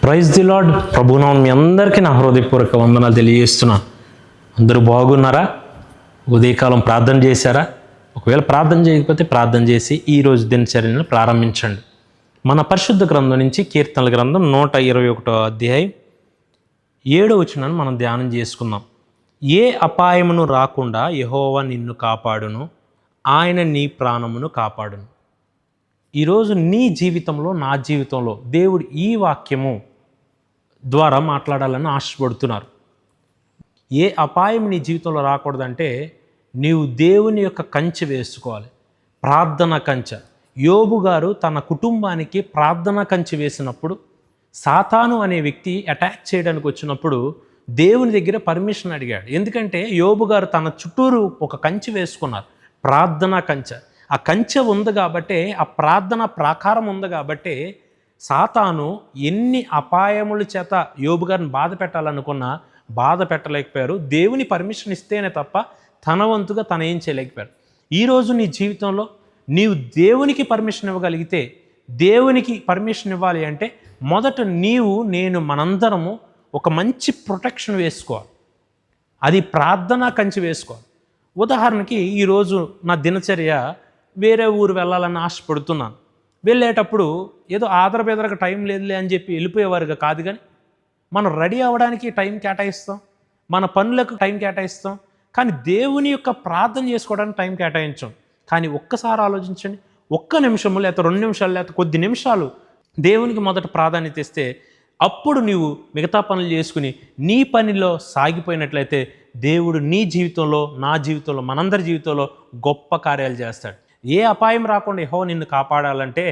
Praise the lord. ప్రభునామం మీ అందరికీ నా హృదయపూర్వక వందనాలు తెలియజేస్తున్నాను. అందరూ బాగున్నారా? ఉదయకాలం ప్రార్థన చేశారా? ఒకవేళ ప్రార్థన చేయకపోతే ప్రార్థన చేసి ఈరోజు దినచర్యను ప్రారంభించండి. మన పరిశుద్ధ గ్రంథం నుంచి కీర్తనల గ్రంథం 121 అధ్యాయం 7వ వచనాన్ని మనం ధ్యానం చేసుకుందాం. ఏ అపాయమును రాకుండా యెహోవా నిన్ను కాపాడును, ఆయన నీ ప్రాణమును కాపాడును. ఈరోజు నీ జీవితంలో, నా జీవితంలో దేవుడు ఈ వాక్యము ద్వారా మాట్లాడాలని ఆశపడుతున్నారు. ఏ అపాయం నీ జీవితంలో రాకూడదంటే నీవు దేవుని యొక్క కంచె వేసుకోవాలి, ప్రార్థన కంచె. యోబు గారు తన కుటుంబానికి ప్రార్థన కంచె వేసినప్పుడు, సాతాను అనే వ్యక్తి అటాక్ చేయడానికి వచ్చినప్పుడు దేవుని దగ్గర పర్మిషన్ అడిగాడు. ఎందుకంటే యోబు గారు తన చుట్టూరు ఒక కంచె వేసుకున్నారు, ప్రార్థన కంచె. ఆ కంచె ఉంది కాబట్టే, ఆ ప్రార్థన ప్రాకారం ఉంది కాబట్టే సాతాను ఎన్ని అపాయముల చేత యోబు గారిని బాధ పెట్టాలనుకున్నా బాధ పెట్టలేకపోయారు. దేవుని పర్మిషన్ ఇస్తేనే తప్ప తన వంతుగా తను ఏం చేయలేకపోయారు. ఈరోజు నీ జీవితంలో నీవు దేవునికి పర్మిషన్ ఇవ్వగలిగితే, దేవునికి పర్మిషన్ ఇవ్వాలి అంటే మొదట నేను మనందరము ఒక మంచి ప్రొటెక్షన్ వేసుకోవాలి. అది ప్రార్థన కంచె వేసుకోవాలి. ఉదాహరణకి ఈరోజు నా దినచర్య వేరే ఊరు వెళ్ళాలని ఆశపడుతున్నాను. వెళ్ళేటప్పుడు ఏదో ఆదరబెదరకు టైం లేదులే అని చెప్పి వెళ్ళిపోయేవారుగా కాదు, కానీ మనం రెడీ అవ్వడానికి టైం కేటాయిస్తాం, మన పనులకు టైం కేటాయిస్తాం, కానీ దేవుని యొక్క ప్రార్థన చేసుకోవడానికి టైం కేటాయించాం. కానీ ఒక్కసారి ఆలోచించండి, ఒక్క నిమిషము లేకపోతే 2 నిమిషాలు లేకపోతే కొద్ది నిమిషాలు దేవునికి మొదట ప్రాధాన్యత ఇస్తే అప్పుడు నీవు మిగతా పనులు చేసుకుని నీ పనిలో సాగిపోయినట్లయితే దేవుడు నీ జీవితంలో, నా జీవితంలో, మనందరి జీవితంలో గొప్ప కార్యాలు చేస్తాడు. ఏ అపాయం రాకుండా యెహోవా నిన్ను కాపాడాలంటే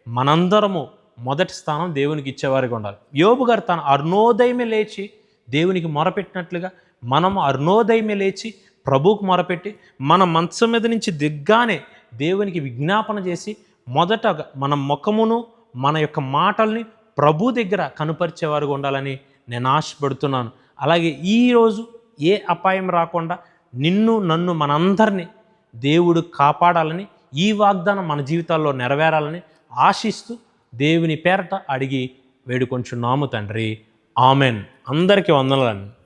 మనందరము మొదటి స్థానం దేవునికి ఇచ్చేవారిగా ఉండాలి. యోబు గారు తన అరుణోదయమే లేచి దేవునికి మొరపెట్టినట్లుగా మనము అరుణోదయమే లేచి ప్రభువుకు మొరపెట్టి మన మంచం మీద నుంచి దిగ్గానే దేవునికి విజ్ఞాపన చేసి మొదట మన ముఖమును, మన యొక్క మాటల్ని ప్రభు దగ్గర కనుపరిచేవారుగా ఉండాలని నేను ఆశపడుతున్నాను. అలాగే ఈరోజు ఏ అపాయం రాకుండా నిన్ను, నన్ను, మనందరినీ దేవుడు కాపాడాలని, ఈ వాగ్దానం మన జీవితాల్లో నెరవేరాలని ఆశిస్తూ దేవుని పేరట అడిగి వేడుకొంచున్నాము తండ్రి. ఆమెన్. అందరికీ వందనాలండి.